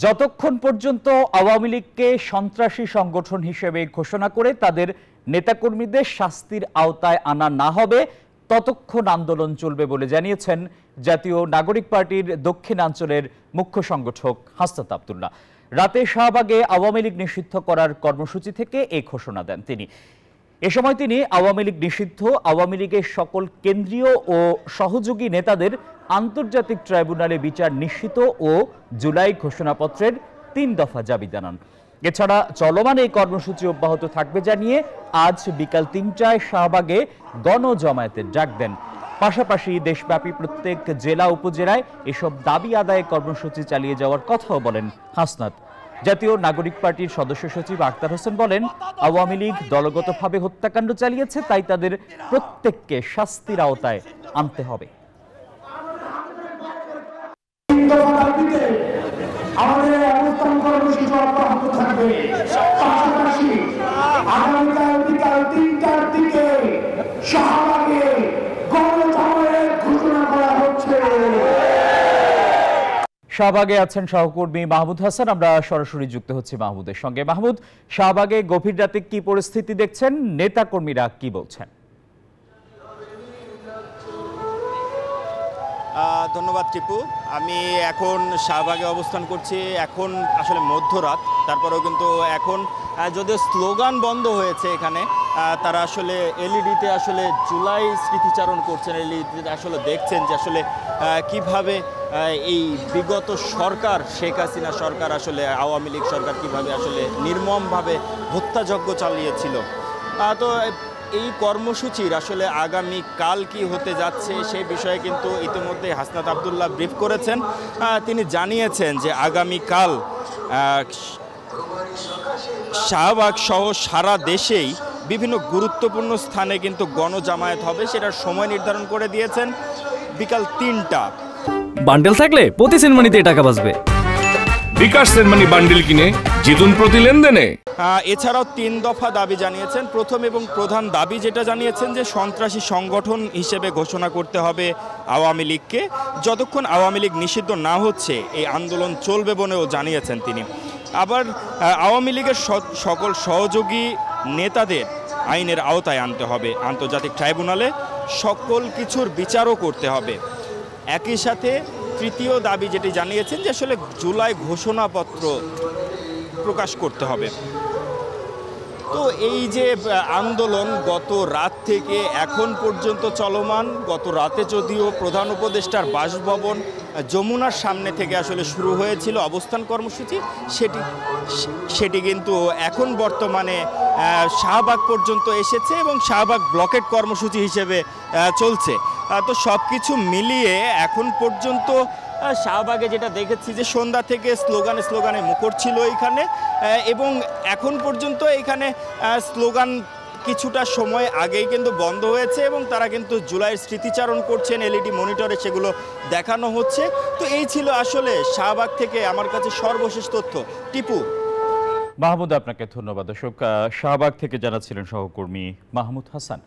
যতক্ষণ পর্যন্ত আওয়ামী লীগকে সন্ত্রাসী সংগঠন হিসেবে ঘোষণা করে তাদের নেতাকর্মীদের শাস্তির আওতায় আনা না হবে ততক্ষণ আন্দোলন চলবে বলে জানিয়েছেন জাতীয় নাগরিক পার্টির দক্ষিণাঞ্চলের মুখ্য সংগঠক হাসনাত আব্দুল্লাহ। রাতে শাহবাগে আওয়ামী লীগ নিষিদ্ধ করার কর্মসূচি থেকে এই ঘোষণা দেন তিনি। এ সময় তিনি আওয়ামী লীগ নিষিদ্ধ, আওয়ামী লীগের সকল কেন্দ্রীয় ও সহযোগী নেতাদের আন্তর্জাতিক ট্রাইব্যুনালে বিচার নিশ্চিত ও জুলাই ঘোষণাপত্রের ৩ দফা দাবি জানান। এছাড়া চলমান এই কর্মসূচি অব্যাহত থাকবে জানিয়ে আজ বিকাল ৩টায় শাহবাগে গণজমায়েতের ডাক দেন। পাশাপাশি দেশব্যাপী প্রত্যেক জেলা উপজেলায় এসব দাবি আদায়ে কর্মসূচি চালিয়ে যাওয়ার কথাও বলেন হাসনাত। জাতীয় নাগরিক পার্টির সদস্য সচিব আক্তার হোসেন বলেন, আওয়ামী লীগ দলগতভাবে হত্যাকাণ্ড চালিয়েছে, তাই তাদের প্রত্যেককে শাস্তির আওতায় আনতে হবে। আমাদের অবস্থান কর্মসূচি অব্যাহত থাকবে। পাশাপাশি আগামীকাল বিকাল ৩টার দিকে শাহবাগে গণজমায়েত ঘোষণা করা হচ্ছে। শাহবাগে আছেন সহকর্মী মাহমুদ হাসান, আমরা সরাসরি যুক্ত হচ্ছি মাহমুদের সঙ্গে। মাহমুদ, শাহবাগে গভীর রাতে কি পরিস্থিতি দেখছেন, নেতাকর্মীরা কি বলছেন? ধন্যবাদ টিপু। আমি এখন শাহবাগে অবস্থান করছি। এখন আসলে মধ্যরাত, তারপরেও কিন্তু এখন যদিও স্লোগান বন্ধ হয়েছে এখানে, তারা আসলে এলইডিতে আসলে জুলাই স্মৃতিচারণ করছেন। এলইডিতে আসলে দেখছেন যে আসলে কিভাবে এই বিগত সরকার, শেখ হাসিনা সরকার, আসলে আওয়ামী লীগ সরকার কিভাবে আসলে নির্মমভাবে হত্যাযজ্ঞ চালিয়েছিল। তো এই কর্মসূচির আসলে আগামী কাল কি হতে যাচ্ছে সেই বিষয়ে কিন্তু ইতিমধ্যে হাসনাত আব্দুল্লাহ ব্রিফ করেছেন। তিনি জানিয়েছেন যে আগামী কাল শাহবাগ সহ সারা দেশেই বিভিন্ন গুরুত্বপূর্ণ স্থানে কিন্তু গণজামায়াত হবে, সেটার সময় নির্ধারণ করে দিয়েছেন বিকাল ৩টা। বান্ডেল থাকলে প্রতি সেনমানিতে টাকা বাঁচবে। বিকাশ সেনমানি বান্ডেল কিনে জিতুন প্রতি লেনদেনে। এছাড়াও ৩ দফা দাবি জানিয়েছেন। প্রথম এবং প্রধান দাবি যেটা জানিয়েছেন যে সন্ত্রাসী সংগঠন হিসেবে ঘোষণা করতে হবে আওয়ামী লীগকে। যতক্ষণ আওয়ামী লীগ নিষিদ্ধ না হচ্ছে এই আন্দোলন চলবে বলেও জানিয়েছেন তিনি। আবার আওয়ামী লীগের সকল সহযোগী নেতাদের আইনের আওতায় আনতে হবে, আন্তর্জাতিক ট্রাইব্যুনালে সকল কিছুর বিচারও করতে হবে। একই সাথে তৃতীয় দাবি যেটি জানিয়েছেন যে আসলে জুলাই ঘোষণাপত্র প্রকাশ করতে হবে। তো এই যে আন্দোলন গত রাত থেকে এখন পর্যন্ত চলমান, গত রাতে যদিও প্রধান উপদেষ্টার বাসভবন যমুনার সামনে থেকে আসলে শুরু হয়েছিল অবস্থান কর্মসূচি, সেটি কিন্তু এখন বর্তমানে শাহবাগ পর্যন্ত এসেছে এবং শাহবাগ ব্লকেট কর্মসূচি হিসেবে চলছে। তো সব কিছু মিলিয়ে এখন পর্যন্ত শাহবাগে যেটা দেখেছি যে সন্ধ্যা থেকে স্লোগানে মুখর ছিল এখানে, এবং এখন পর্যন্ত এখানে স্লোগান কিছুটা সময় আগেই কিন্তু বন্ধ হয়েছে এবং তারা কিন্তু জুলাইয়ের স্মৃতিচারণ করছেন, এলইডি মনিটরে সেগুলো দেখানো হচ্ছে। তো এই ছিল আসলে শাহবাগ থেকে আমার কাছে সর্বশেষ তথ্য। টিপু। মাহমুদ, আপনাকে ধন্যবাদ। দর্শক, শাহবাগ থেকে জানাচ্ছিলেন সহকর্মী মাহমুদ হাসান।